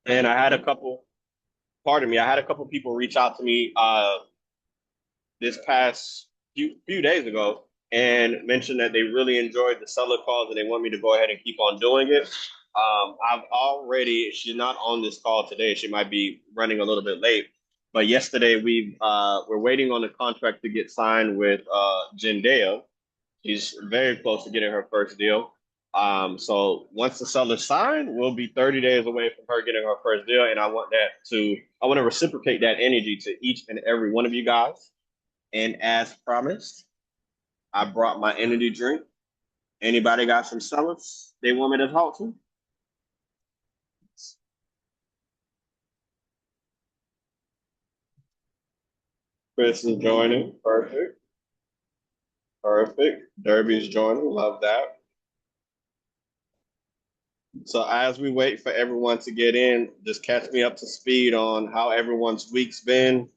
And I had a couple, pardon me, I had a couple people reach out to me this past few days ago and mentioned that they really enjoyed the seller calls and they want me to go ahead and keep on doing it. I've already, she's not on this call today. She might be running a little bit late. But yesterday we're waiting on the contract to get signed with Jendeo. She's very close to getting her first deal. So once the seller's signed, we'll be 30 days away from her getting her first deal. And I want to reciprocate that energy to each and every one of you guys. And as promised, I brought my energy drink. Anybody got some sellers they want me to talk to? Chris is joining. Perfect. Perfect. Derby's joining. Love that. So as we wait for everyone to get in, just catch me up to speed on how everyone's week's been.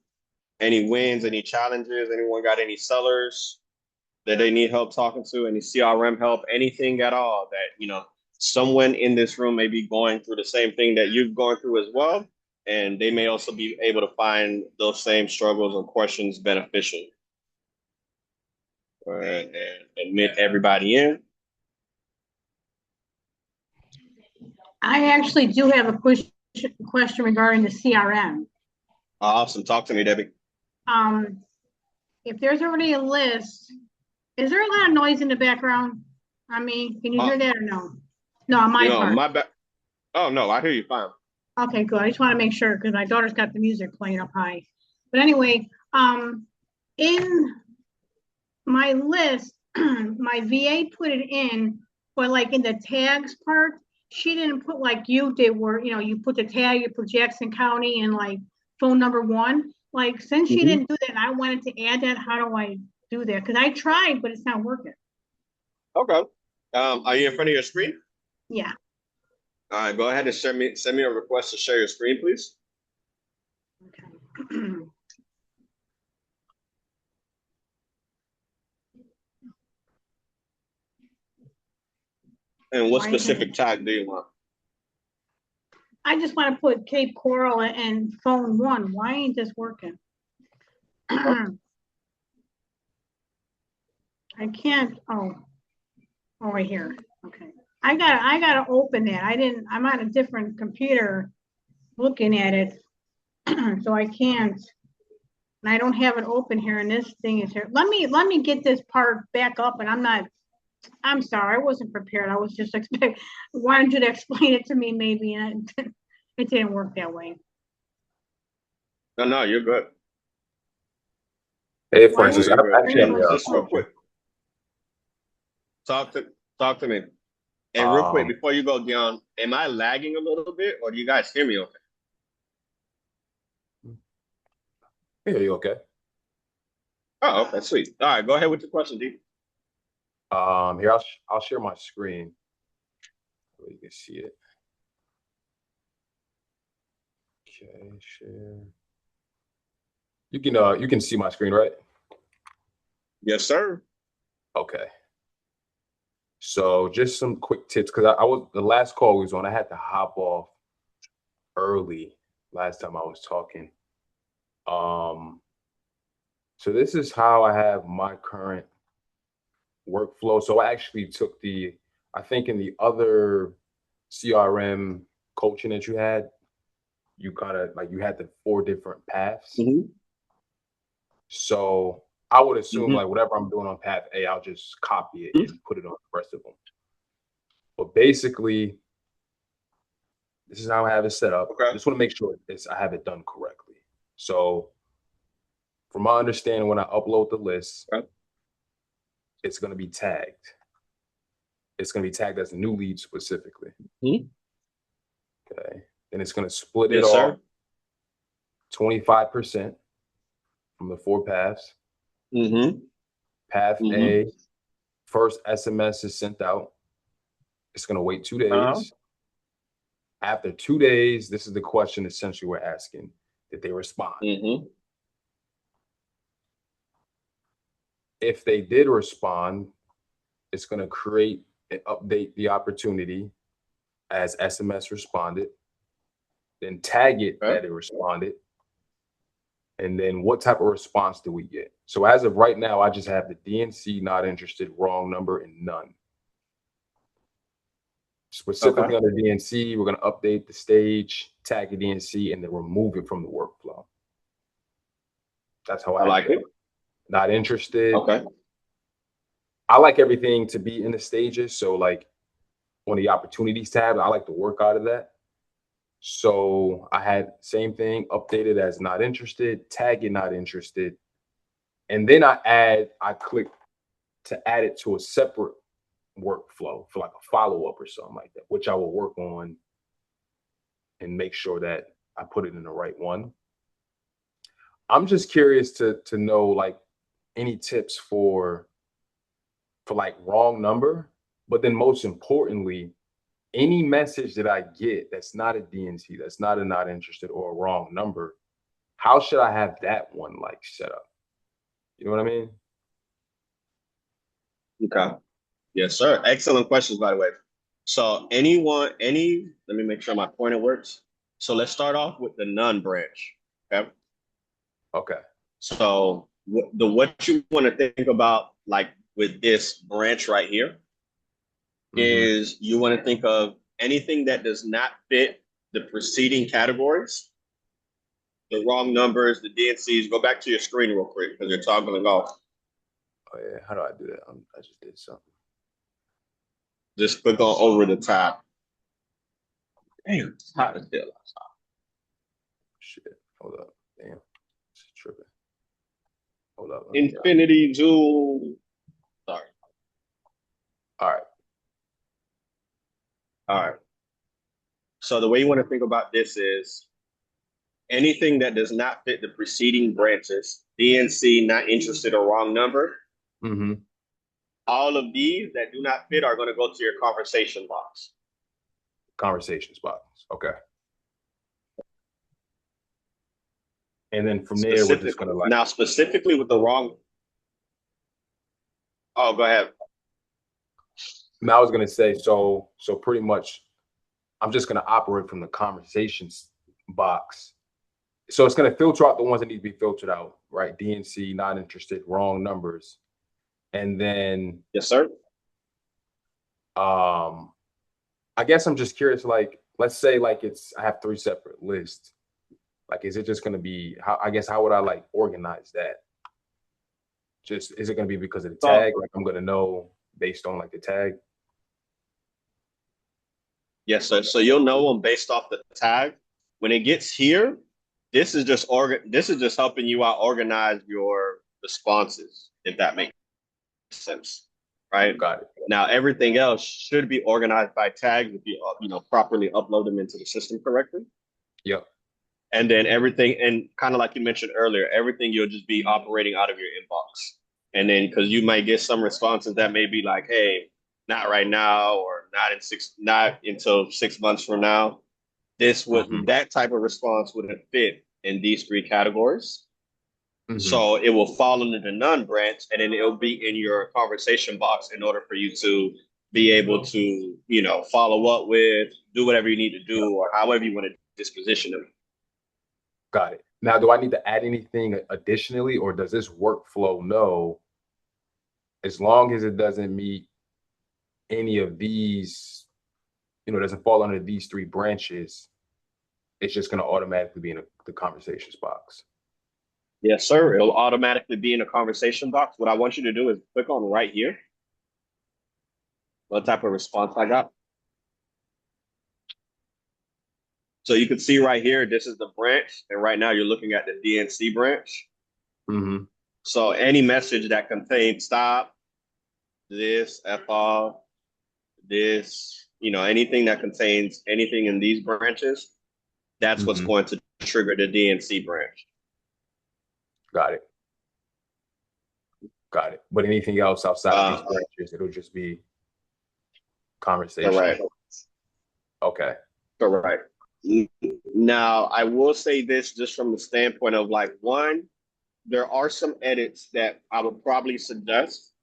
Any wins, any challenges? Anyone got any sellers that they need help talking to? Any CRM help? Anything at all that, someone in this room may be going through the same thing that you've gone through as well. And they may also be able to find those same struggles or questions beneficial. All right, and admit everybody in. I actually do have a question regarding the CRM. Awesome. Talk to me, Debbie. Um, if there's already a list, is there a lot of noise in the background? I mean, can you hear that or no? No, on my part. My back. Oh no, I hear you fine. Okay, good. I just want to make sure because my daughter's got the music playing up high. But anyway, in my list, my VA put it in, but like in the tags part, she didn't put like you did where, you put the tag, you put Jackson County and like phone number one. Like since she didn't do that, and I wanted to add that, how do I do that? Because I tried, but it's not working. Okay. Are you in front of your screen? Yeah. All right, go ahead and send me a request to share your screen, please. Okay. And what specific tag do you want? I just want to put Cape Coral and phone one. Why ain't this working? I can't. Oh, right here. Okay. I gotta open that. I'm on a different computer looking at it. So I can't, and I don't have it open here, and this thing is here. Let me get this part back up, and I'm sorry, I wasn't prepared. I was just wanted you to explain it to me maybe, and it didn't work that way. No, you're good. Hey, Francis, I actually have just real quick. Talk to me. And real quick, before you go, Dion, am I lagging a little bit, or do you guys hear me okay? I hear you okay. Oh, okay, sweet. All right, go ahead with the question, D. Here, I'll share my screen so you can see it. Okay, share. You can see my screen, right? Yes, sir. Okay. So just some quick tips because I was the last call we was on. I had to hop off early last time I was talking. So this is how I have my current workflow. So I actually took I think in the other CRM coaching that you had, you kind of like you had the 4 different paths. So I would assume like whatever I'm doing on path A, I'll just copy it and put it on the rest of them. But basically, this is how I have it set up. Okay. I just want to make sure I have it done correctly. So from my understanding, when I upload the list, it's going to be tagged. It's going to be tagged as a new lead specifically. Okay. Then it's going to split it off 25% from the 4 paths. Path A, first SMS is sent out. It's going to wait 2 days. After 2 days, this is the question essentially we're asking. Did they respond? If they did respond, it's going to update the opportunity as SMS responded. then tag it that it responded, and then what type of response do we get? So as of right now, I just have the DNC, not interested, wrong number, and none. Specifically under DNC, we're going to update the stage, tag the DNC, and then remove it from the workflow. That's how I like it. Not interested. Okay. I like everything to be in the stages. So like on the opportunities tab, I like to work out of that. So I had same thing updated as not interested, tag it not interested. And then I click to add it to a separate workflow for like a follow-up or something like that, which I will work on and make sure that I put it in the right one. I'm just curious to know like any tips for like wrong number, but then most importantly, any message that I get that's not a DNC, that's not a not interested or a wrong number, how should I have that one like set up? You know what I mean? Okay. Yes, sir. Excellent questions, by the way. So let me make sure my pointer works. So let's start off with the none branch. Okay. Okay. So what you want to think about, like with this branch right here, is you want to think of anything that does not fit the preceding categories, the wrong numbers, the DNCs. Go back to your screen real quick because you're talking to golf. Oh yeah, how do I do that? I just did something. Just click on over the top. Damn, it's hot as hell outside. Shit, hold up. Damn, it's tripping. Hold up. Infinity Jewel. Sorry. All right. So the way you want to think about this is anything that does not fit the preceding branches, DNC, not interested, or wrong number. All of these that do not fit are going to go to your conversation box. Conversations box. Okay. And then from there, we're just going to now specifically with the wrong. Oh, go ahead. Now I was going to say, so pretty much I'm just going to operate from the conversations box. So it's going to filter out the ones that need to be filtered out, right? DNC, not interested, wrong numbers. And then, yes, sir. I guess I'm just curious, like, let's say like I have 3 separate lists. Like, is it just going to be, how would I like organize that? Just, is it going to be because of the tag? Like I'm going to know based on like the tag? Yes, sir. So you'll know them based off the tag. When it gets here, this is just helping you out organize your responses, if that makes sense. Right? Got it. Now everything else should be organized by tags if you properly upload them into the system correctly. Yep. And then everything, and kind of like you mentioned earlier, everything you'll just be operating out of your inbox. And then because you might get some responses that may be like, hey, not right now, or not until 6 months from now. That type of response wouldn't fit in these 3 categories. So it will fall under the none branch, and then it'll be in your conversation box in order for you to be able to, follow up with, do whatever you need to do, or however you want to disposition them. Got it. Now, do I need to add anything additionally, or does this workflow know as long as it doesn't meet any of these, doesn't fall under these 3 branches, it's just going to automatically be in the conversations box? Yes, sir. It'll automatically be in a conversation box. What I want you to do is click on right here. What type of response I got? So you can see right here, this is the branch. And right now you're looking at the DNC branch. So any message that contains stop, this, F off, this, anything that contains anything in these branches, that's what's going to trigger the DNC branch. Got it. But anything else outside of these branches, it'll just be conversation. Correct. Okay. Correct. Now, I will say this just from the standpoint of like, one, there are some edits that I would probably suggest,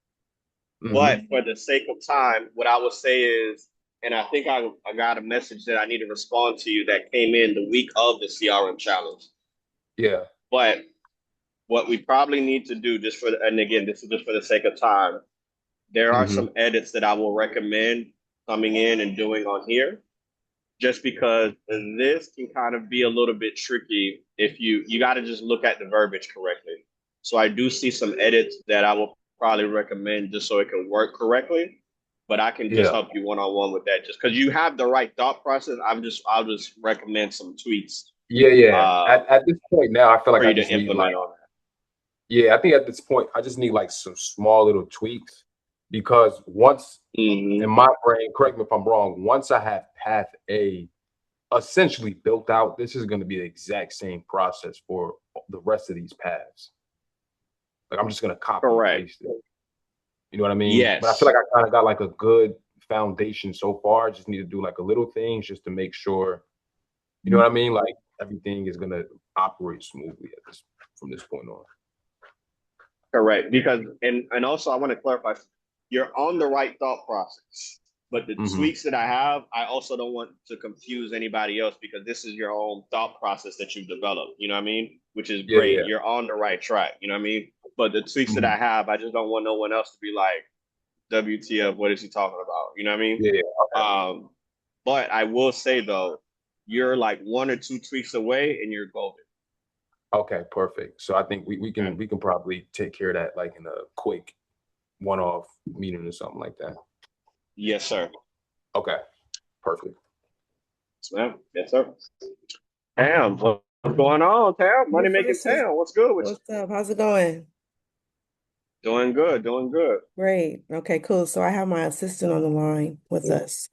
but for the sake of time, what I would say is and I think I got a message that I need to respond to you that came in the week of the CRM challenge. Yeah. But what we probably need to do just for, and again, this is just for the sake of time, there are Mm-hmm. some edits that I will recommend coming in and doing on here, just because this can kind of be a little bit tricky if you got to just look at the verbiage correctly. So I do see some edits that I will probably recommend just so it can work correctly. But I can just Yeah. help you one on one with that, just because you have the right thought process. I'll just recommend some tweaks Yeah, yeah. uh, At this point now, I feel like for I you to just need like, implement on yeah, I think at this point I just need like some small little tweaks because once that. in my brain, correct me if I'm wrong, once I have path A essentially built out, this is going to be the exact same process for the rest of these paths. Like I'm just going to copy and Correct. paste it. You know what I mean? But I feel Yes. like I kind of got like a good foundation so far. I just need to do like a little things just to make sure, you know what I mean? Like everything is going to operate smoothly at this from this point on. Correct. Because and also I want to clarify, you're on the right thought process. But the Mm-hmm. tweaks that I have, I also don't want to confuse anybody else because this is your own thought process that you've developed. You know what I mean? Which is Yeah, great. yeah. You're on the right track. You know what I mean? But the tweaks that Mm-hmm. I have, I just don't want no one else to be like, WTF, what is he talking about? You know what I mean? Yeah, yeah. Um, but I will say though, you're like one or two tweaks away and you're golden. Okay, perfect. So I think Okay? we can probably take care of that like in a quick one-off meeting or something like that. Yes, sir. Okay, perfect. Yes, ma'am. Yes, sir. Tam, what's going on, Tam? Hey, Money making Francis, Tam. What's good with you? what's up? How's it going? Doing good, doing good. Great. Okay, cool. So I have my assistant on the line with us,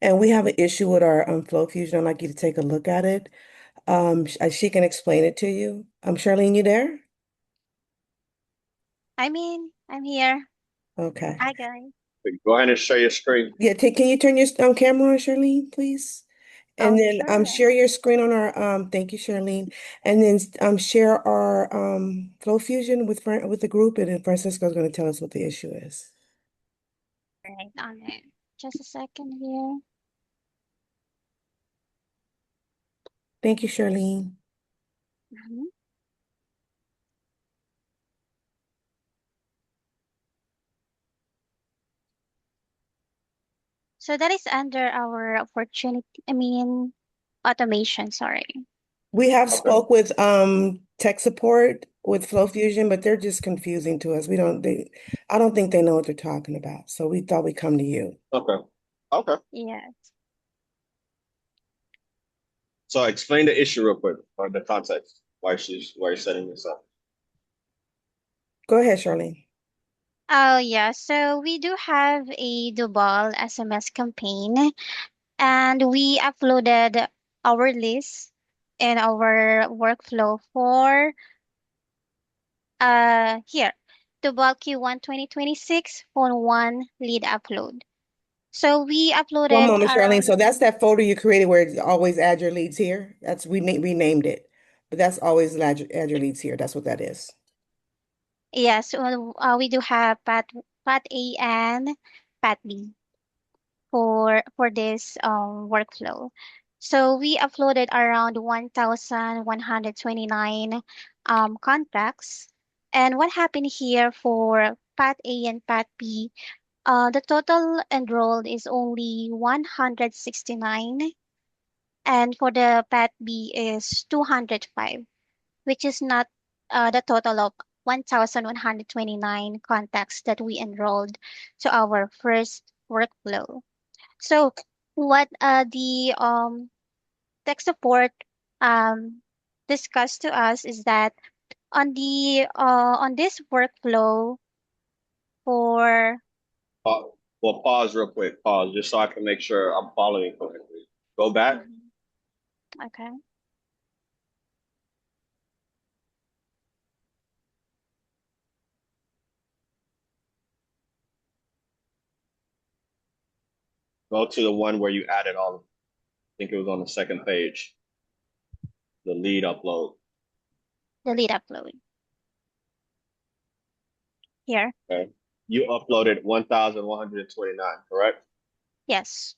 and we have an issue with our Flow Fusion. I'd like you to take a look at it. She can explain it to you. Charlene, you there? I'm here. Okay. Hi, guys. Go ahead and share your screen. Yeah, can you turn your camera on, Charlene, please? And Oh, then sure. share your screen on our thank you, Charlene. And then share our Flow Fusion with the group, and then Francisco's going to tell us what the issue is. Right on it. Just a second here. Thank you, Charlene. Mhm. So that is under our opportunity, automation, sorry. We have Okay. spoke with tech support with Flow Fusion, but they're just confusing to us. I don't think they know what they're talking about. So we thought we'd come to you. Okay. Okay. Yes. So explain the issue real quick or the context why you're setting this up. Go ahead, Charlene. Oh, yeah. So we do have a double SMS campaign, and we uploaded our list and our workflow for here double Q1 2026 phone one lead upload. So we One uploaded moment, Charlene. around, So that's that folder you created where it always add your leads here. That's renamed it, but that's always add your leads here. That's what that is. yes, we do have Pat A and Pat B for this workflow. So we uploaded around 1,129 contacts. And what happened here for Pat A and Pat B, the total enrolled is only 169, and for the Pat B is 205, which is not the total of 1,129 contacts that we enrolled to our first workflow. So what the tech support um, discussed to us is that on this workflow for Well, pause real quick. Pause just so I can make sure I'm following correctly. Go back. Mhm. Okay. Go to the one where you added all. I think it was on the second page. The lead upload. The lead upload here. Okay. You uploaded 1,129, correct? Yes.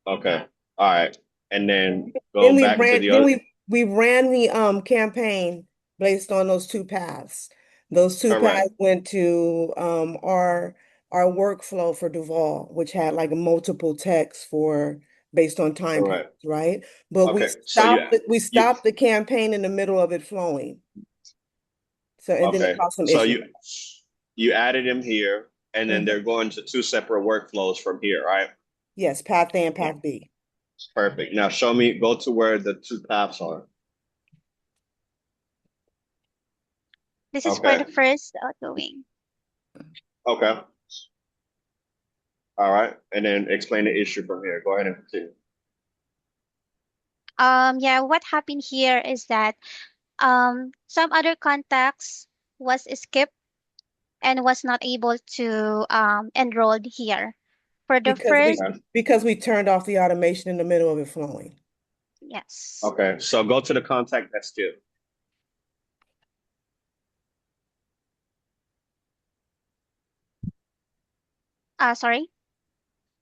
Okay. All right. And then Then go back to the then other. we ran the campaign based on those two paths. Those two Correct. paths went to our workflow for Duval, which had like multiple texts for based on time periods, Correct. right? But Okay. So we you stopped the campaign in the middle of it flowing. So and then it okay. caused some So issues. you added him here, and then Mhm. they're going to two separate workflows from here, right? Yes, path A and path B. Perfect. Now show me, go to where the two paths are. This is for the Okay. first outgoing. Okay. All right. And then explain the issue from here. Go ahead and continue. Yeah, what happened here is that some other contacts was skipped and was not able to enroll here. For the Because first, we turned off the automation in the middle of it flowing. yes. Okay. So go to the contact that's skipped. Sorry.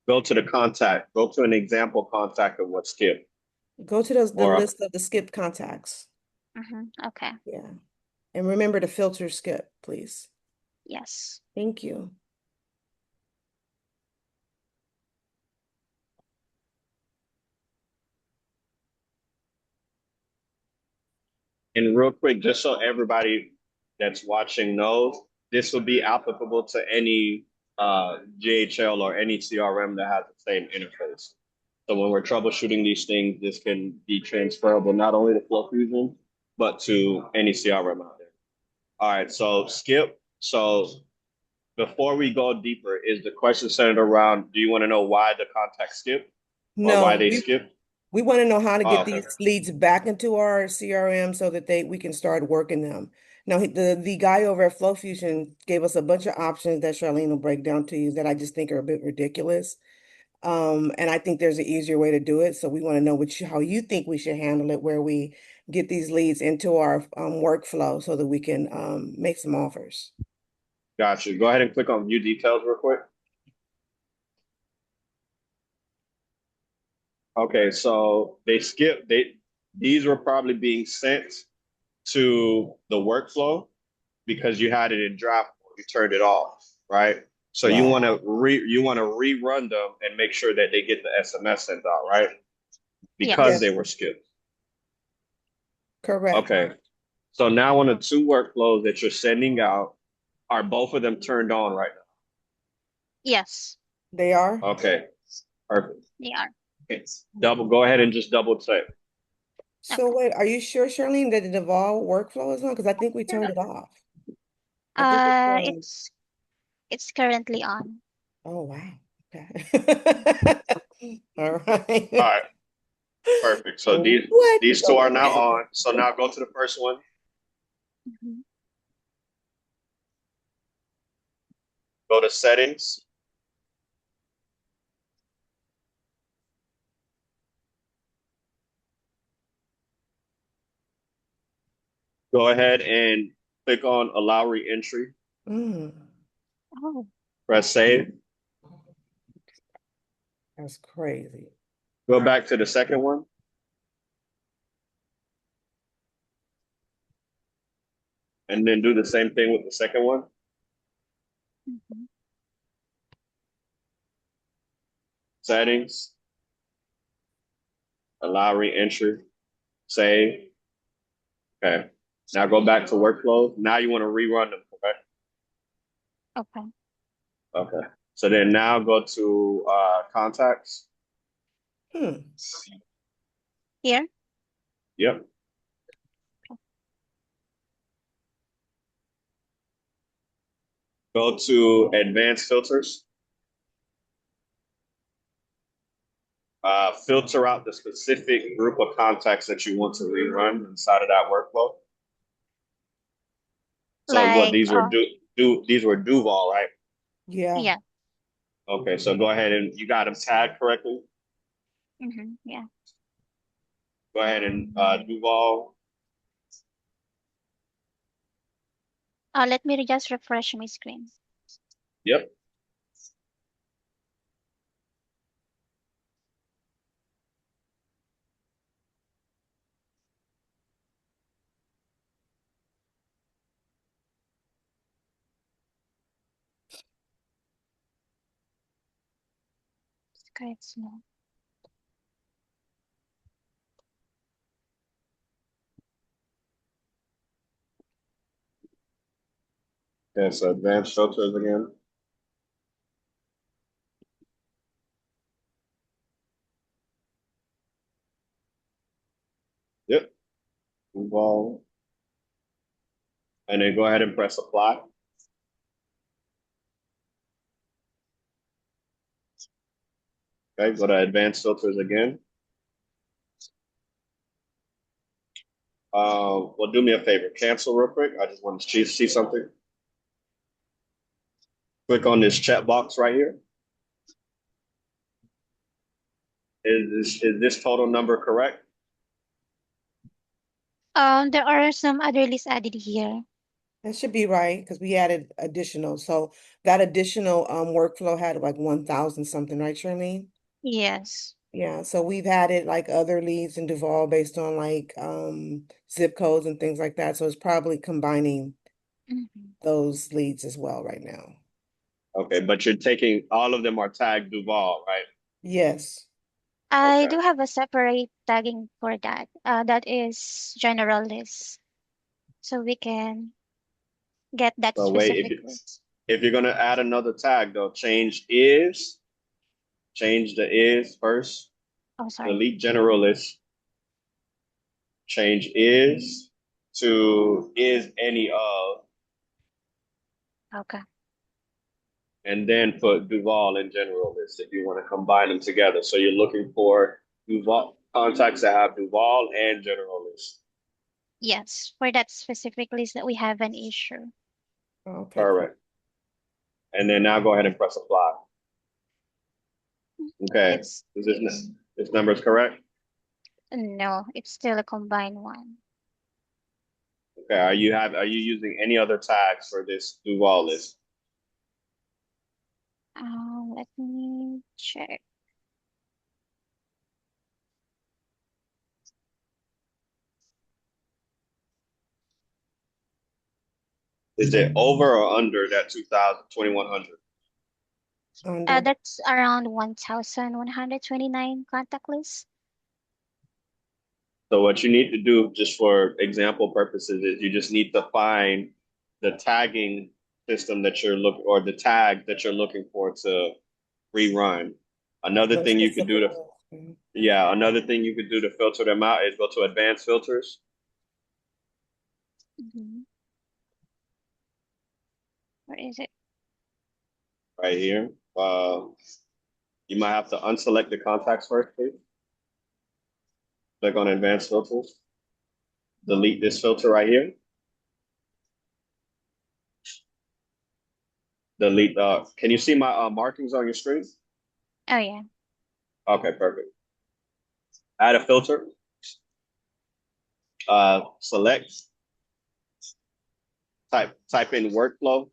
Go to the contact. Go to an example contact of what's skipped. Go to the Or list of the skipped contacts. Okay. Yeah. And remember to filter skip, please. Yes. Thank you. and real quick, just so everybody that's watching knows, this will be applicable to any GHL or any CRM that has the same interface. So when we're troubleshooting these things, this can be transferable not only to Flow Fusion, but to any CRM out there. All right, so Skip. So before we go deeper, is the question centered around, do you want to know why the contact skipped or why No, they skipped? we want to know how to Oh, get okay. these leads back into our CRM so that we can start working them. Now, the guy over at Flow Fusion gave us a bunch of options that Charlene will break down to you that I just think are a bit ridiculous. And I think there's an easier way to do it. So we want to know how you think we should handle it, where we get these leads into our workflow so that we can make some offers. Got you. Go ahead and click on view details real quick. Okay, so these were probably being sent to the workflow because you had it in draft mode, you turned it off, right? So Right. you want to rerun them and make sure that they get the SMS sent out, right? Because Yes. they Yes, were skipped. correct. Okay. So now on the two workflows that you're sending out, are both of them turned on right Yes. They are. now? Okay. Perfect. They are. Okay. Go ahead and just double check. So Okay. wait, are you sure, Charlene, that the Deval workflow is on? Because I think we turned it off. I think it's It's currently on. oh wow. Mhm. Okay. All All right. right. Perfect. So What? these two are now Okay. on. So now go to the first one. Mhm. Go to settings. Go ahead and click on allow reentry. Mm, Oh, Press save. that's crazy. Go back to the second one. And then do the same thing with the second one. mhm. Settings. Allow reentry. Save. Okay. Now go back to workflows. Now you want to rerun them, correct? Okay. Okay. So then now go to contacts. Hmm. Here. Yep. Go to advanced filters. Filter out the specific group of contacts that you want to rerun inside of that workflow. So what Like, these were these were Duval, right? Yeah. yeah. Okay, so go ahead and you got them tagged correctly. Yeah. Go ahead and Duval. Let me just refresh my screen. Yep. Okay, it's no. Okay, so advanced filters again. Yep. Involve. And then go ahead and press apply. Okay, go to advanced filters again. Well, do me a favor, cancel real quick. I just want to see something. Click on this chat box right here. Is this total number correct? There are some other lists added here. That should be right because we added additional. So that additional workflow had like 1,000 something, right, Charlene? Yes. Yeah, so we've added like other leads in Duval based on like zip codes and things like that. So it's probably combining Mhm. those leads as well right now. Okay, but you're taking all of them are tagged Duval, right? Yes. I Okay. do have a separate tagging for that. That is general list. So we can get that So wait, specific list. if you're gonna add another tag though, change the is first, Oh, sorry. delete generalist, change is to is any of, Okay. and then put Duval in generalist if you want to combine them together. So you're looking for Duval contacts that have Duval and generalist. Yes, for that specific list that we have an issue. Okay, cool. Correct. And then now go ahead and press apply. Okay. It's Is this number is correct? no, it's still a combined one. Okay. Are you using any other tags for this Duval list? Let me check. Is it over or under that 2,000 2,100? Under. That's around 1,129 contact lists. So what you need to do, just for example purposes, is you just need to find the tagging system that you're looking, or the tag that you're looking for to rerun. Another The thing you could do specific to, list. Mhm. yeah, another thing you could do to filter them out is go to advanced filters Mhm. Where is it? right here. You might have to unselect the contacts first, please. Click on advanced filters. Delete this filter right here. Delete. Can you see my markings on your screen? Oh yeah. Okay, perfect. Add a filter. Select. Type in workflow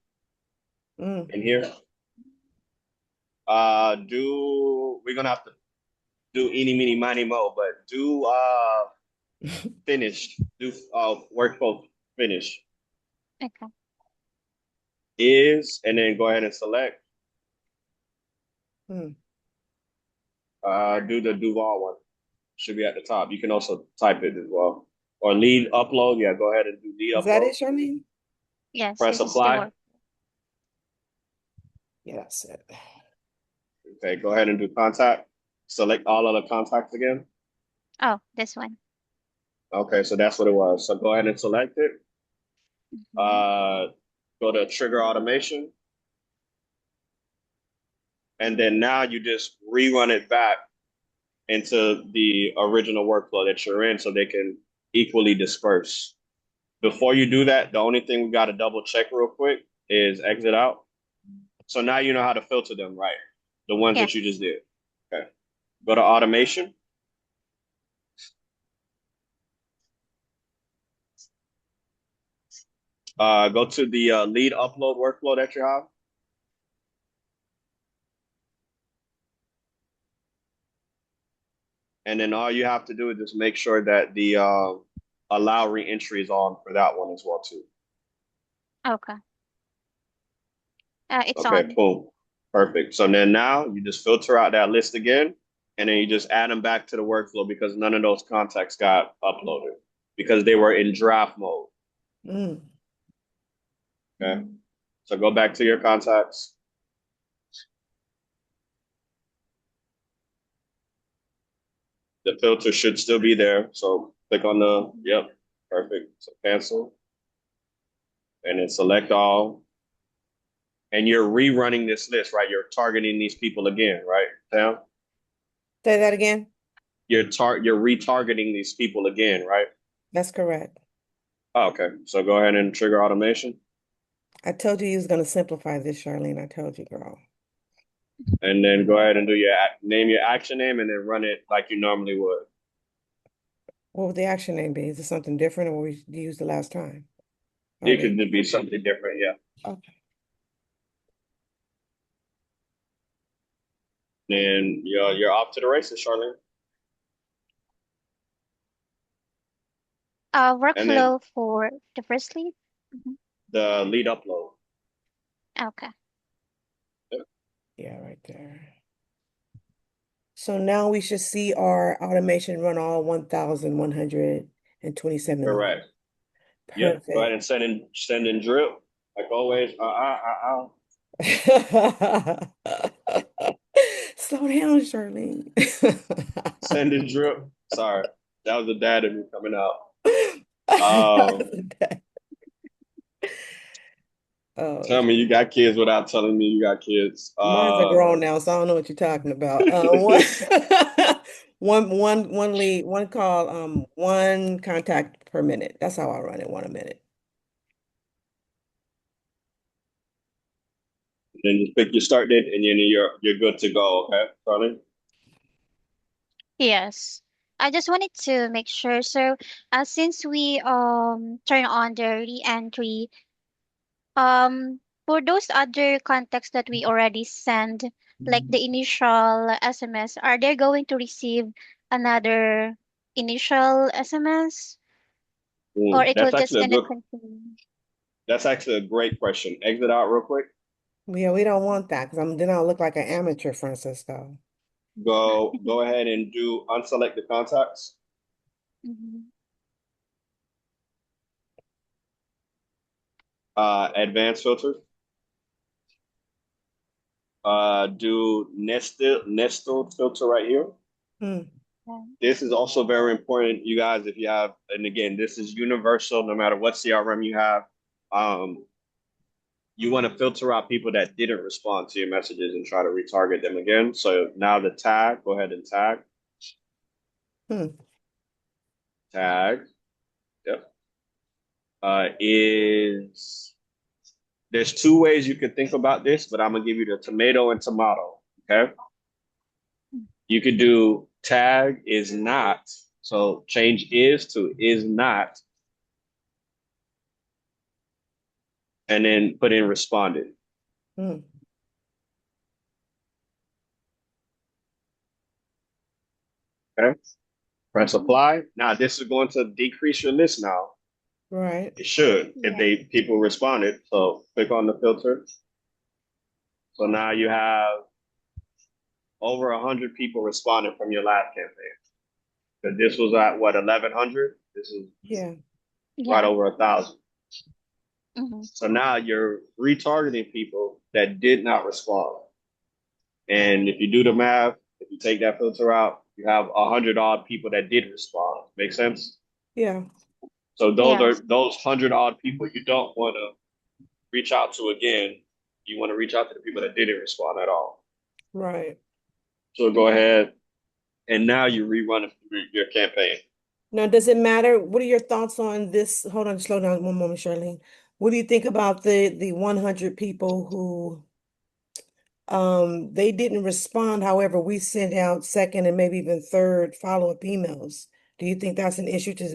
Mm. in here. We're gonna have to do eeny, meeny, miny, mo, but do finished. Do workflow finish Okay. is, and then go ahead and select. Mm. Do the Duval one. Should be at the top. You can also type it as well. Or lead upload. Yeah, go ahead and do lead Is that upload. it, Charlene? Yes, Press this is the apply. work. Yeah, that's it. Okay, go ahead and do contact. Select all of the contacts again. Oh, this one. Okay, so that's what it was. So go ahead and select it. Mhm. Uh, Go to trigger automation. And then now you just rerun it back into the original workflow that you're in so they can equally disperse. Before you do that, the only thing we got to double check real quick is exit out. So now you know how to filter them, right? The ones Yeah. that you just did. Okay. Go to automation. Go to the lead upload workflow that you have. And then all you have to do is just make sure that the allow reentry is on for that one as well too. Okay. It's Okay, on. boom. Perfect. So then now you just filter out that list again, and then you just add them back to the workflow because none of those contacts got uploaded because they were in draft mode. Mm. Okay. So go back to your contacts. The filter should still be there. So click on the, yep, perfect. So cancel and then select all. And you're rerunning this list, right? You're targeting these people again, right, Sam? Say that again. You're retargeting these people again, right? That's correct. Oh, okay. So go ahead and trigger automation. I told you he was going to simplify this, Charlene. I told you, girl. And then go ahead and do your name, your action name, and then run it like you normally would. What would the action name be? Is it something different or what we used the last time? It Okay. could be something different, yeah. Okay. Then you're off to the races, Charlene. And then Workflow for the first lead. Mhm. the lead upload. Okay. Yeah, right there. So now we should see our automation run all 1,127 lines. Correct. Yep. Go ahead Perfect. and send in drip. Like always. Slow down, Charlene. Send in drip. Sorry. That was the dad of me coming out. Um, Oh, Tell me you got kids without telling me you got kids. mine's are grown now, so I don't know what you're talking about. One lead, one call, one contact per minute. That's how I run it, one a minute. Then just pick your start date and then you're good to go, okay, Charlie? Yes. I just wanted to make sure. So, since we turn on the re-entry, for those other contacts that we already send, like the initial SMS, are they going to receive another initial SMS, or it will just gonna continue? That's actually a great question. Exit out real quick. Yeah, we don't want that because then I'll look like an amateur, Francisco. Go ahead and do unselect the contacts. Mhm. Advanced filter. Do nested filter right here. Hmm. Yeah. This is also very important, you guys, if you have, and again, this is universal no matter what CRM you have. Um, you want to filter out people that didn't respond to your messages and try to retarget them again. So now the tag, go ahead and tag. Hmm. Tag. Yep. Is there's two ways you can think about this, but I'm gonna give you the tomato and tomato. Okay. You could do tag is not. So change is to is not, and then put in responded. Hmm. Okay. Press Mhm. apply. Now this is going to decrease your list now. Right. It should if Yeah. they people responded. So click on the filter. So now you have over 100 people responding from your last campaign. Because this was at what 1,100. This is Yeah. right Yeah. over 1,000. Hmm. So now you're retargeting people that did not respond. And if you do the math, if you take that filter out, you have 100 odd people that did respond. Make sense? Yeah. So those are Yes. those 100 odd people you don't want to reach out to again. You want to reach out to the people that didn't respond at all. Right. So go ahead and now you rerun your campaign. Now, does it matter? What are your thoughts on this? Hold on, slow down one moment, Charlene. What do you think about the 100 people who they didn't respond? However, we sent out second and maybe even third follow-up emails. Do you think that's an issue to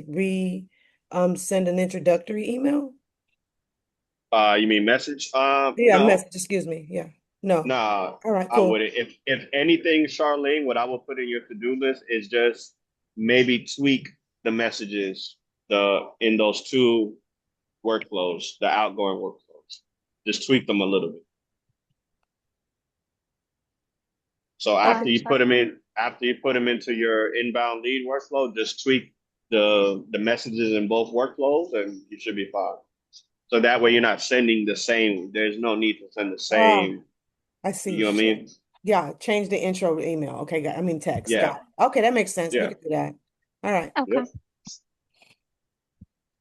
send an introductory email? You mean message? Yeah, No, message, excuse me. Yeah. No. nah, All right, I cool. wouldn't. If anything, Charlene, what I would put in your to-do list is just maybe tweak the messages in those two workflows, the outgoing workflows. Just tweak them a little bit. So Gotcha. after you put them into your inbound lead workflow, just tweak the messages in both workflows, and you should be fine. So that way you're not sending the same. There's no need to send the Oh, same. I see You what know what I you're saying. mean? Yeah, change the intro email. Okay, text. Yeah, Got it. Okay, that makes sense. We yeah, could do that. All right. Okay.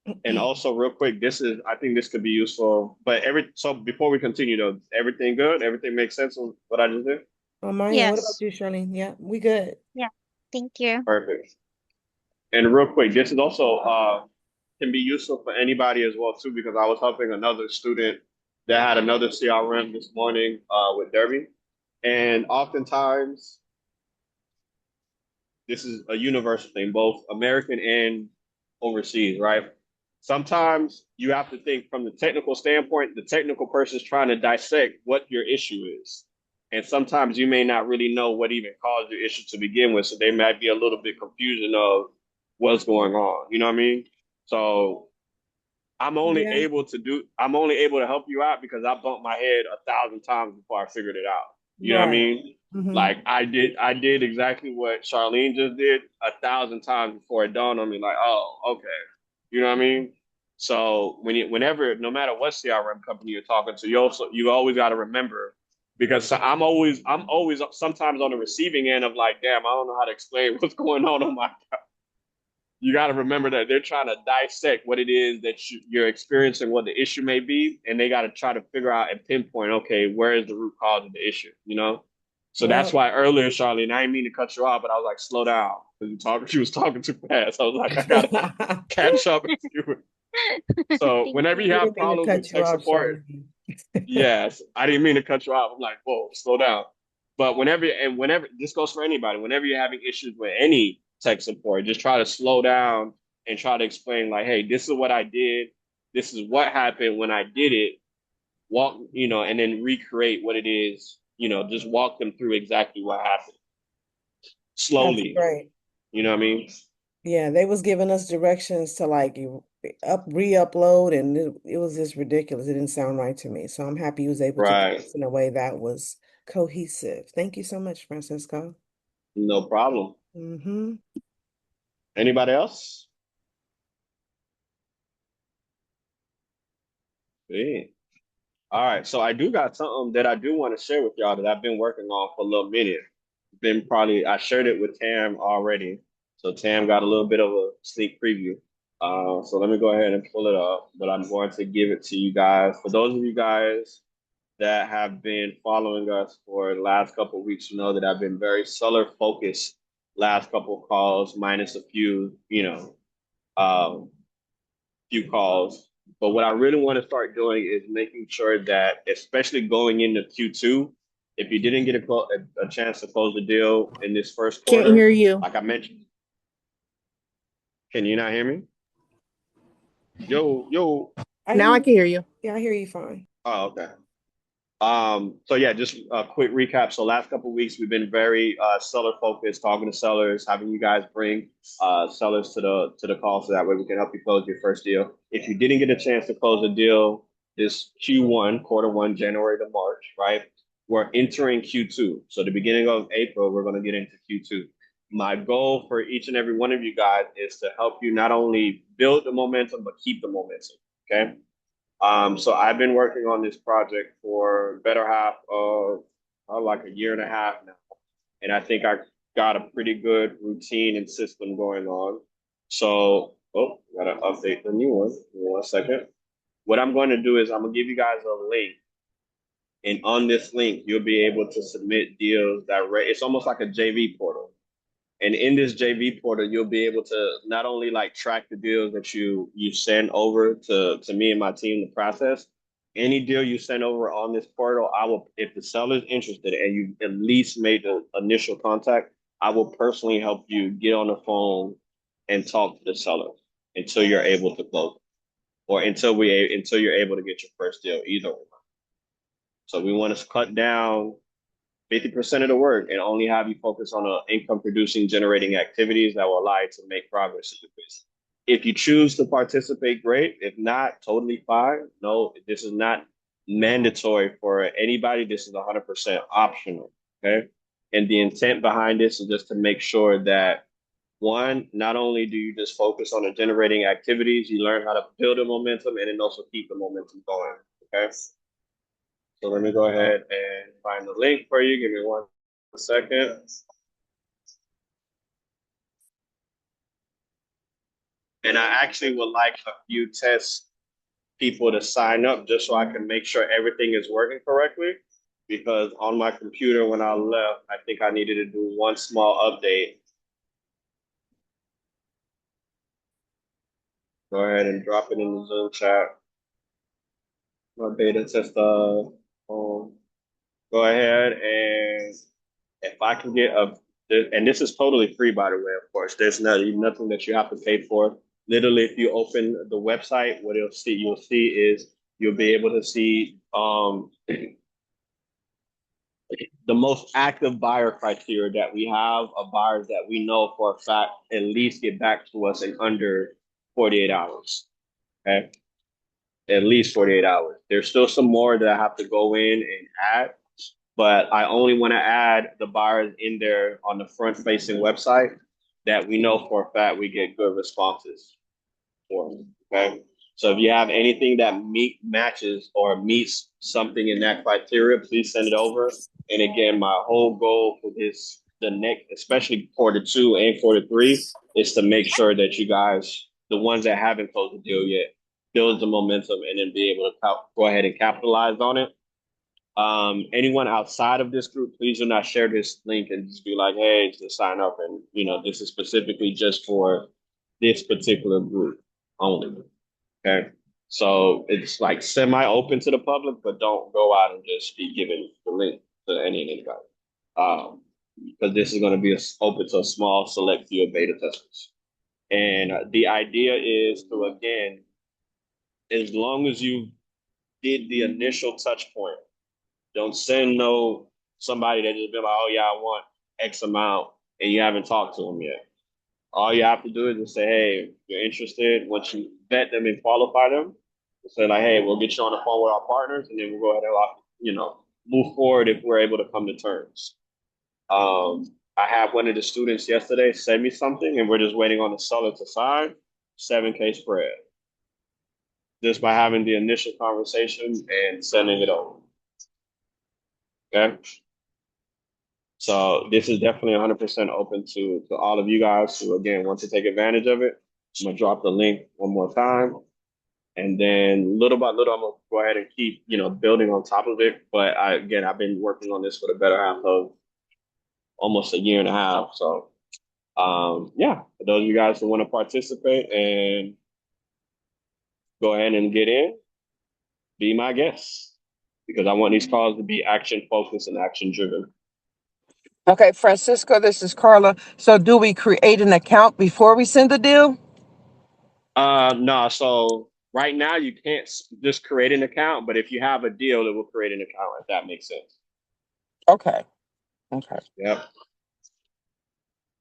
yep. And also, real quick, I think this could be useful. But so before we continue, though, everything good? Everything makes sense with what I just did? On my end, what about Yes. you, Charlene? Yeah, we good. Yeah. Thank you. Perfect. And real quick, this is also can be useful for anybody as well too, because I was helping another student that had another CRM this morning with Derby, and oftentimes this is a universal thing, both American and overseas, right? Sometimes you have to think from the technical standpoint, the technical person is trying to dissect what your issue is. And sometimes you may not really know what even caused your issue to begin with. So there might be a little bit confusion of what's going on. You know what I mean? So Yeah, I'm only able to help you out because I bumped my head 1,000 times before I figured it out. You know what I right. mean? Mm-hmm. Like I did exactly what Charlene just did 1,000 times before it dawned on me. Like, oh, okay. You know what I mean? So whenever, no matter what CRM company you're talking to, you always got to remember because I'm always sometimes on the receiving end of like, damn, I don't know how to explain what's going on my. You got to remember that they're trying to dissect what it is that you're experiencing, what the issue may be, and they got to try to figure out and pinpoint, okay, where is the root cause of the issue, you know? So that's Well, why earlier, Charlene, I didn't mean to cut you off, but I was like, slow down. Because she was talking too fast. I was like, I got to I catch up with you. So Thank whenever you you. have didn't mean to problems with cut you tech off, support, Charlene. yes, I didn't mean to cut you off. I'm like, whoa, slow down. But whenever, this goes for anybody, whenever you're having issues with any tech support, just try to slow down and try to explain, like, hey, this is what I did. This is what happened when I did it. Walk, and then recreate what it is, just walk them through exactly what happened That's slowly. great. You know what I mean? Yeah, they was giving us directions to like re-upload, and it was just ridiculous. It didn't sound right to me. So I'm happy he was able to do Right. this in a way that was cohesive. Thank you so much, Francisco. No problem. Mm-hmm. Anybody else? Yeah. All right, so I do got something that I do want to share with y'all that I've been working on for a little minute. I shared it with Tam already, so Tam got a little bit of a sneak preview. So let me go ahead and pull it up, but I'm going to give it to you guys. For those of you guys that have been following us for the last couple of weeks, you know that I've been very seller focused last couple of calls, minus a few, um, few calls. But what I really want to start doing is making sure that, especially going into Q2, if you didn't get a chance to close the deal in this first Can't hear quarter, you. like I mentioned, can you not hear me? Yo, yo. I Now hear I you. can hear you. Yeah, I hear you fine. Oh, okay. So yeah, just a quick recap. So last couple of weeks, we've been very seller focused, talking to sellers, having you guys bring sellers to the call, so that way we can help you close your first deal. If you didn't get a chance to close a deal this Q1, quarter one, January to March, right? We're entering Q2. So the beginning of April, we're going to get into Q2. My goal for each and every one of you guys is to help you not only build the momentum, but keep the momentum. Okay. So I've been working on this project for better half of like a year and a half now, and I think I got a pretty good routine and system going on. So, gotta update the new one. Give me 1 second. What I'm going to do is I'm gonna give you guys a link, and on this link you'll be able to submit deals direct. It's almost like a JV portal. And in this JV portal, you'll be able to not only like track the deals that you send over to me and my team to process. Any deal you send over on this portal, I will, if the seller's interested and you at least made the initial contact, I will personally help you get on the phone and talk to the seller until you're able to close, or until you're able to get your first deal, either one. So we want to cut down 50% of the work and only have you focus on income producing generating activities that will allow you to make progress in the business. If you choose to participate, great. If not, totally fine. No, this is not mandatory for anybody. This is 100% optional. Okay. And the intent behind this is just to make sure that one, not only do you just focus on the generating activities, you learn how to build the momentum and then also keep the momentum going. Okay. So let me go ahead and find the link for you. Give me 1 second. And I actually would like a few test people to sign up just so I can make sure everything is working correctly. Because on my computer when I left, I think I needed to do one small update. Go ahead and drop it in the Zoom chat. My beta tester. Go ahead and if I can get and this is totally free, by the way, of course. There's nothing that you have to pay for. Literally, if you open the website, what you'll see is you'll be able to see the most active buyer criteria that we have of buyers that we know for a fact at least get back to us in under 48 hours. Okay. At least 48 hours. There's still some more that I have to go in and add, but I only want to add the buyers in there on the front facing website that we know for a fact we get good responses for. Okay. So if you have anything that matches or meets something in that criteria, please send it over. And again, my whole goal for the next, especially Q2 and Q3, is to make sure that you guys, the ones that haven't closed the deal yet, build the momentum and then be able to go ahead and capitalize on it. Anyone outside of this group, please do not share this link and just be like, hey, just sign up. And, this is specifically just for this particular group only. Okay. So it's like semi-open to the public, but don't go out and just be giving the link to anybody. Because this is going to be open to a small select few of beta testers. And the idea is to, again, as long as you did the initial touch point, don't send somebody that just be like, oh yeah, I want X amount, and you haven't talked to them yet. All you have to do is just say, hey, if you're interested. Once you vet them and qualify them, say like, hey, we'll get you on the phone with our partners, and then we'll go ahead and move forward if we're able to come to terms. I had one of the students yesterday send me something, and we're just waiting on the seller to sign. 7K spread. Just by having the initial conversation and sending it over. Okay. So this is definitely 100% open to all of you guys who, again, want to take advantage of it. I'm going to drop the link one more time. And then little by little, I'm going to go ahead and keep, building on top of it. But I've been working on this for the better half of almost a year and a half. So, for those of you guys who want to participate and go ahead and get in, be my guest. Because I want these calls to be action focused and action driven. Okay, Francisco, this is Carla. So do we create an account before we send the deal? No. So right now you can't just create an account, but if you have a deal, it will create an account, if that makes sense. Okay. Yep.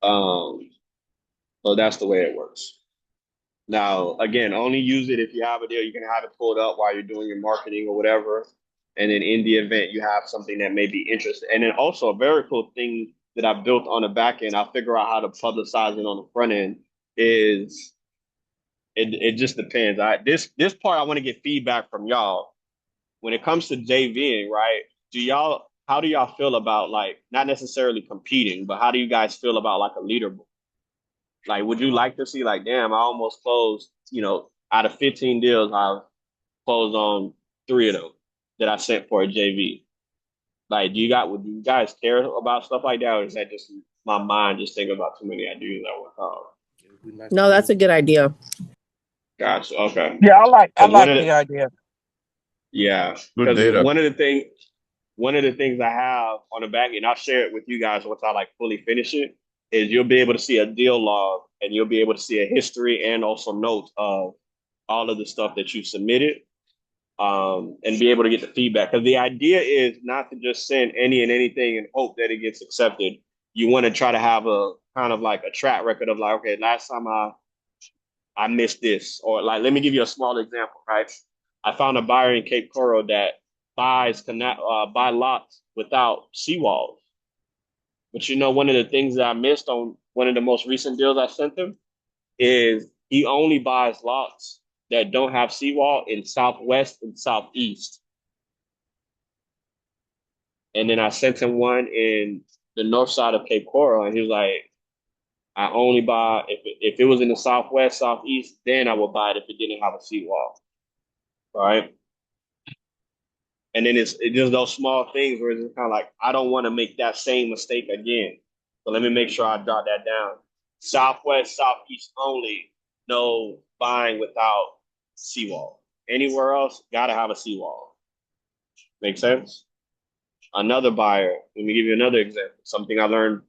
So that's the way it works. Now, again, only use it if you have a deal. You can have it pulled up while you're doing your marketing or whatever. And then in the event you have something that may be interesting. And then also a very cool thing that I built on the back end, I'll figure out how to publicize it on the front end, is it just depends. This part I want to get feedback from y'all. When it comes to JVing, right? How do y'all feel about, like, not necessarily competing, but how do you guys feel about like a leaderboard? Like, would you like to see, like, damn, I almost closed, out of 15 deals, I've closed on 3 of them that I sent for a JV. Like, would you guys care about stuff like that, or is that just my mind just thinking about too many ideas at one time? No, that's a good idea. Gotcha. Okay. Yeah, I like the idea. Yeah. Good Because data. one of the things I have on the back end, I'll share it with you guys once I like fully finish it, is you'll be able to see a deal log and you'll be able to see a history and also notes of all of the stuff that you submitted, and be able to get the feedback. Because the idea is not to just send any and anything and hope that it gets accepted. You want to try to have a kind of like a track record of like, okay, last time I missed this. Or like, let me give you a small example, right? I found a buyer in Cape Coral that buy lots without seawalls. But you know, one of the things that I missed on one of the most recent deals I sent him is he only buys lots that don't have seawall in Southwest and Southeast. And then I sent him one in the north side of Cape Coral, and he was like, I only buy if it was in the Southwest, Southeast, then I would buy it if it didn't have a seawall. All right. And then it's just those small things where it's kind of like, I don't want to make that same mistake again. So let me make sure I jot that down. Southwest, Southeast only, no buying without seawall. Anywhere else, gotta have a seawall. Make sense? Another buyer, let me give you another example. Something I learned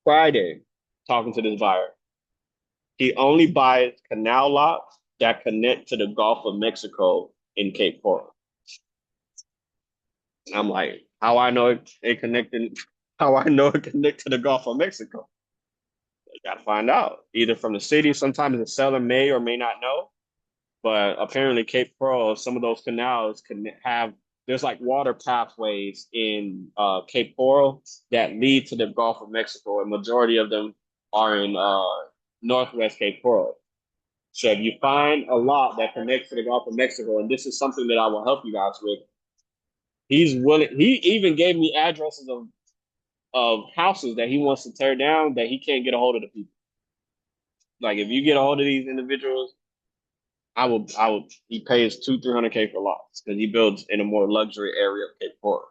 Friday talking to this buyer. He only buys canal lots that connect to the Gulf of Mexico in Cape Coral. I'm like, how I know it connect to the Gulf of Mexico. You gotta find out. Either from the city, sometimes the seller may or may not know, but apparently Cape Coral, some of those canals can have there's like water pathways in Cape Coral that lead to the Gulf of Mexico, and majority of them are in Northwest Cape Coral. So if you find a lot that connects to the Gulf of Mexico, and this is something that I will help you guys with, he's willing. He even gave me addresses of houses that he wants to tear down that he can't get a hold of the people. Like if you get a hold of these individuals, he pays 200-300K for lots because he builds in a more luxury area of Cape Coral.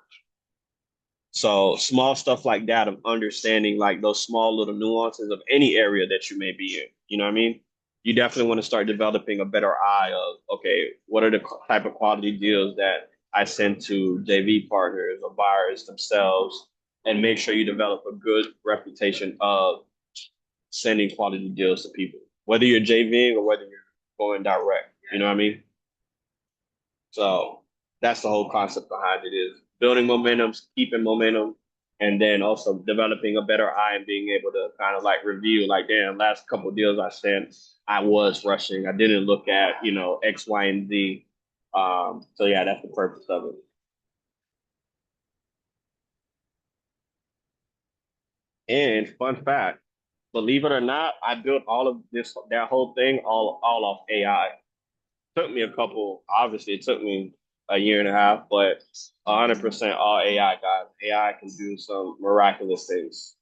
So small stuff like that of understanding like those small little nuances of any area that you may be in. You know what I mean? You definitely want to start developing a better eye of, okay, what are the type of quality deals that I send to JV partners or buyers themselves, and make sure you develop a good reputation of sending quality deals to people, whether you're JVing or whether you're going direct. You know what I mean? So that's the whole concept behind it is building momentum, keeping momentum, and then also developing a better eye and being able to kind of like review, like, damn, last couple of deals I sent, I was rushing. I didn't look at, X, Y, and Z. So yeah, that's the purpose of it. And fun fact, believe it or not, I built all of that whole thing all off AI. Took me obviously it took me a year and a half, but 100% all AI, guys. AI can do some miraculous things.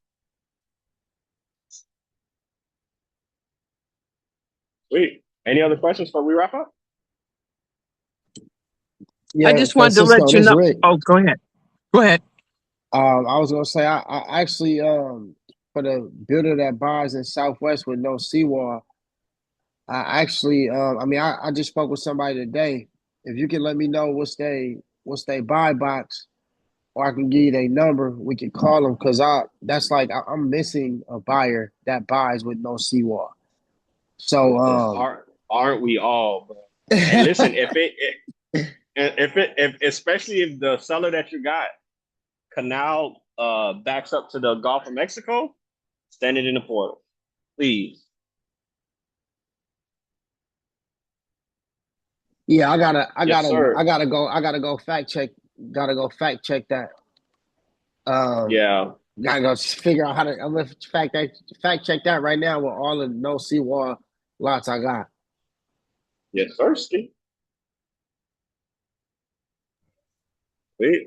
Sweet. Any other questions before we wrap up? I Yeah, just wanted to let Francisco, you this know. Rick. Oh, go ahead. Go ahead. I was gonna say I actually for the builder that buys in Southwest with no seawall, I actually I mean I just spoke with somebody today. If you can let me know what's they buy box, or I can give you their number, we can call them because I'm missing a buyer that buys with no seawall. So Aren't we all, bro? And listen, if especially if the seller that you got canal backs up to the Gulf of Mexico, stand it in the portal, please. yeah, I gotta I Yes, gotta I sir. gotta go I gotta go fact check that. Um, Yeah. Gotta go figure out how to. I'm gonna fact check that right now with all the no seawall lots I got. Yes, sir, Steve. Sweet.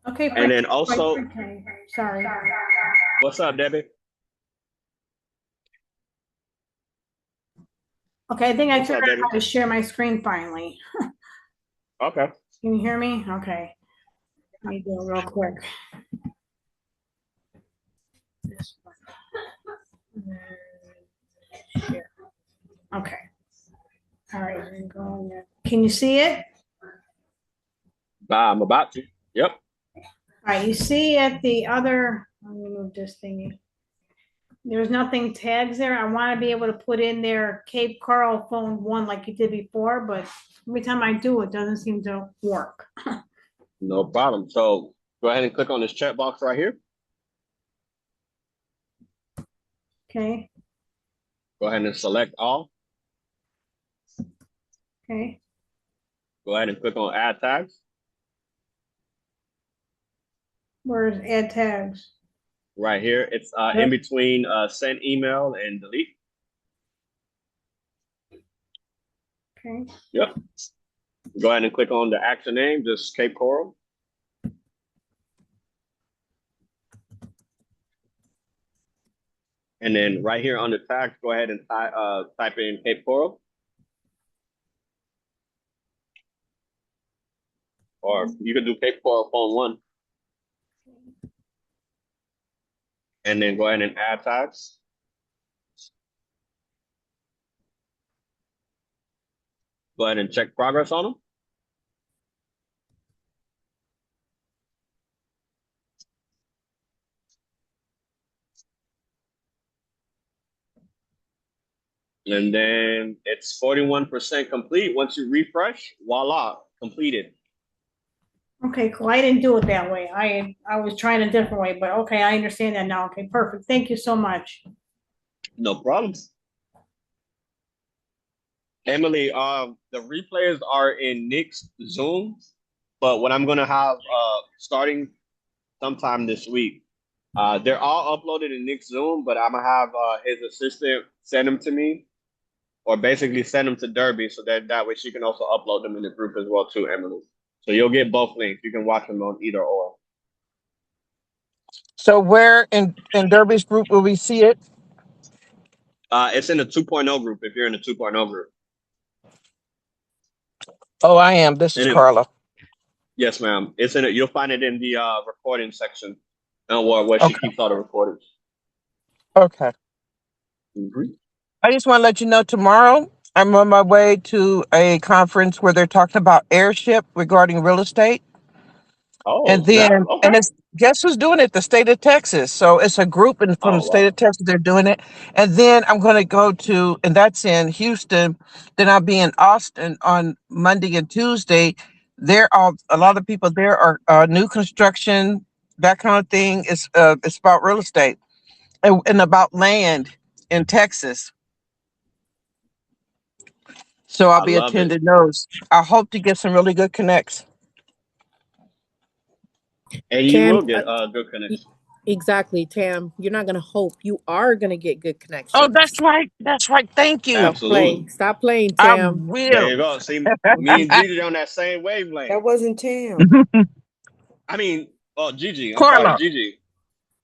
Okay, And Frank. then also, Okay, sorry. what's up, Debbie? Okay, I think I What's up, figured out Debbie? how to share my screen finally. Okay. Can you hear me? Okay. Let me do it real quick. This one. Share. Okay. All right. I'm going there. Can you see it? I'm about to. Yep. All right. You see at the other. Let me move this thingy. There's nothing tags there. I want to be able to put in there Cape Coral phone 1 like you did before, but every time I do, it doesn't seem to work. No problem. So go ahead and click on this chat box right here. Okay. Go ahead and select all. Okay. Go ahead and click on add tags. Where's add tags? Right here. It's in between send email and delete. Okay. Yep. Go ahead and click on the action name, just Cape Coral. And then right here on the tag, go ahead and type in Cape Coral. Or you can do Cape Coral phone 1. And then go ahead and add tags. Go ahead and check progress on them. And then it's 41% complete. Once you refresh, voila, completed. Okay, cool. I didn't do it that way. I was trying a different way, but okay, I understand that now. Okay, perfect. Thank you so much. No problems. Emily, the replays are in Nick's Zoom, but what I'm gonna have starting sometime this week, they're all uploaded in Nick's Zoom, but I'm gonna have his assistant send them to me, or basically send them to Derby, so that way she can also upload them in the group as well too, Emily. So you'll get both links. You can watch them on either or. So where in Derby's group will we see it? It's in the 2.0 group if you're in the 2.0 group. Oh, I am. This is Carla. Yes, ma'am. It's in it. You'll find it in the recording section, where she keeps all the recordings. Okay. Mm-hmm. I just want to let you know tomorrow I'm on my way to a conference where they're talking about airship regarding real estate. Oh, And then, okay. and it's, guess who's doing it? The state of Texas. So it's a group from the state of Texas. They're doing it. And then I'm going to go to, and that's in Houston. Then I'll be in Austin on Monday and Tuesday. A lot of people there are new construction, that kind of thing. It's about real estate and about land in Texas. So I'll be attending those. I hope to get some really good connects. And you will get good connections. Exactly, Tam. You're not gonna hope. You are gonna get good connections. Oh, that's right. That's right. Thank you. Absolutely. Stop playing, I Tam. will. There you go. See, me and Gigi on that same wavelength. That wasn't Tam. I mean, Gigi. I'm Carla. sorry, Gigi.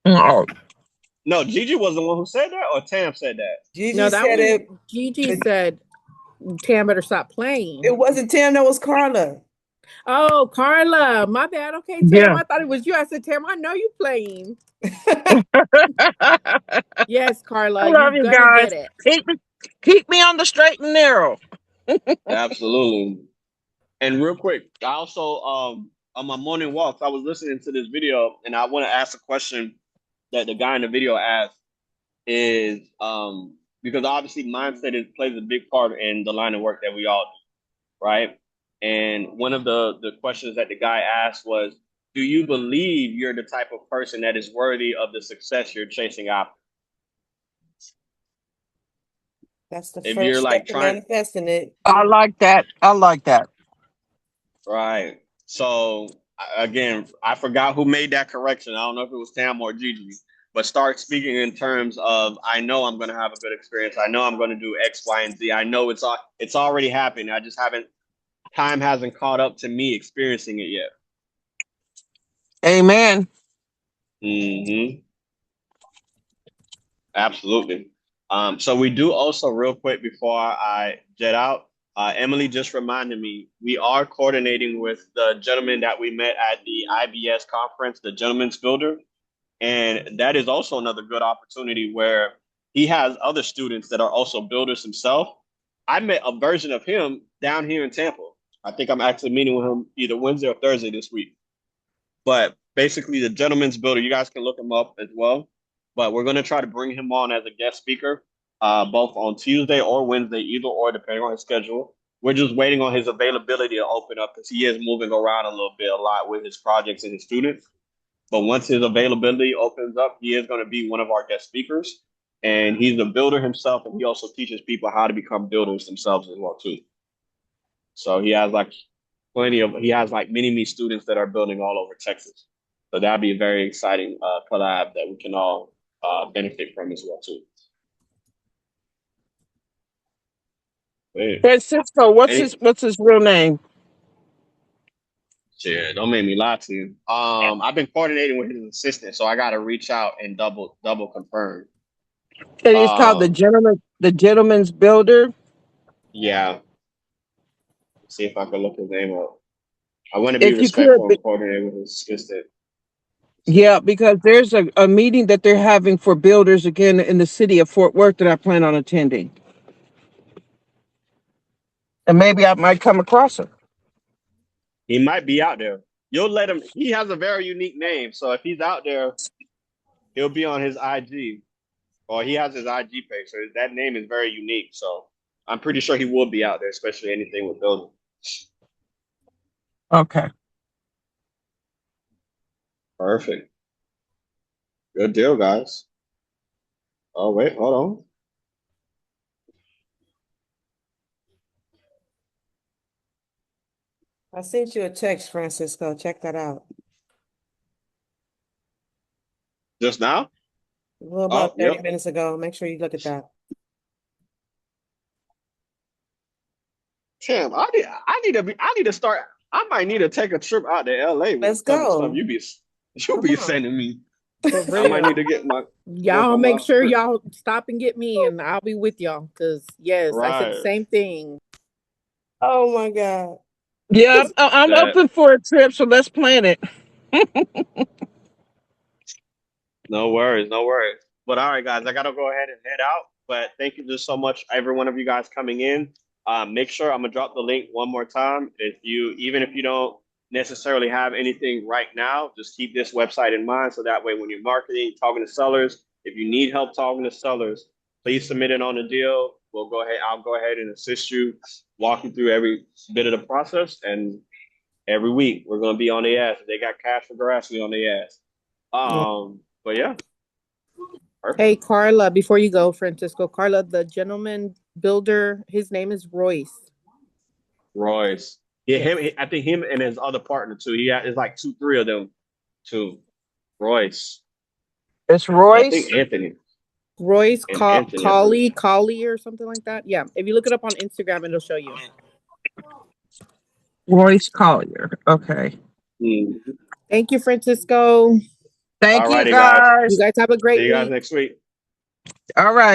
Oh. No, Gigi was the one who said that, or Tam said that? Gigi said it. Gigi said Tam better stop playing. It wasn't Tam, that was Carla. Oh, Carla. My bad. Okay, Tam. Yeah. I thought it was you. I said, Tam, I know you playing. Yes, Carla. I love you guys. Get it. Keep me on the straight and narrow. Absolutely. And real quick, I also on my morning walks, I was listening to this video, and I want to ask a question that the guy in the video asked is because obviously mindset plays a big part in the line of work that we all do, right? And one of the questions that the guy asked was, do you believe you're the type of person that is worthy of the success you're chasing after? That's the first step to manifesting it. I like that. Right. So again, I forgot who made that correction. I don't know if it was Tam or Gigi, but start speaking in terms of, I know I'm going to have a good experience. I know I'm going to do X, Y, and Z. I know it's already happened. Time hasn't caught up to me experiencing it yet. Amen. Mm-hmm. Absolutely. So we do also, real quick before I jet out, Emily just reminded me, we are coordinating with the gentleman that we met at the IBS conference, the Gentleman's Builder. And that is also another good opportunity where he has other students that are also builders himself. I met a version of him down here in Tampa. I think I'm actually meeting with him either Wednesday or Thursday this week. But basically, the Gentleman's Builder, you guys can look him up as well. But we're going to try to bring him on as a guest speaker, both on Tuesday or Wednesday, either or, depending on his schedule. We're just waiting on his availability to open up because he is moving around a lot with his projects and his students. But once his availability opens up, he is going to be one of our guest speakers. And he's a builder himself, and he also teaches people how to become builders themselves as well, too. So he has like mini-me students that are building all over Texas. So that'd be a very exciting collab that we can all benefit from as well too. Wait, Francisco, any what's his real name? shit, don't make me lie to you. I've been coordinating with his assistant, so I gotta reach out and double confirm. It is called Um, the Gentleman's Builder. yeah, see if I can look his name up. I want to be If you could, respectful and coordinate with his assistant. yeah, because there's a meeting that they're having for builders again in the city of Fort Worth that I plan on attending. And maybe I might come across him. He might be out there. You'll let him. He has a very unique name, so if he's out there, he'll be on his IG, or he has his IG page. So that name is very unique. So I'm pretty sure he will be out there, especially anything with building. Okay. Perfect. Good deal, guys. Oh wait, hold on. I sent you a text, Francisco. Check that out. Just now? Well, Oh, about 30 yep. minutes ago. Make sure you look at that. Tim, I need to start. I might need to take a trip out to LA with Let's a couple stuff go. you Come be on. sending me. For I might need real. to get my work Y'all on make my sure y'all stop and get me, and I'll be with y'all. Because, yes, I said the right. same thing. Oh my God. Yeah, I'm That open for a trip, so let's plan it. no worries, no worries. But all right, guys, I gotta go ahead and head out. But thank you just so much, every one of you guys coming in. Make sure I'm gonna drop the link one more time. Even if you don't necessarily have anything right now, just keep this website in mind so that way when you're marketing, talking to sellers, if you need help talking to sellers, please submit it on the deal. I'll go ahead and assist you, walk you through every bit of the process, and every week we're gonna be on their ass. If they got cash for grass, we on their ass. Yeah. But yeah, Hey, perfect. Carla, before you go, Francisco, Carla, the gentleman builder, his name is Royce. Royce. Yeah, Yes. I think him and his other partner too. It's like two, three of them too. Royce. It's And I think Royce. Anthony Royce and Anthony, I believe. Colley or something like that. Yeah. If you look it up on Instagram, it'll show you. Royce Collier. Okay. Mhm. Thank you, Francisco. Thank All you righty, guys. You guys. guys have a See great you guys week. next week. All right.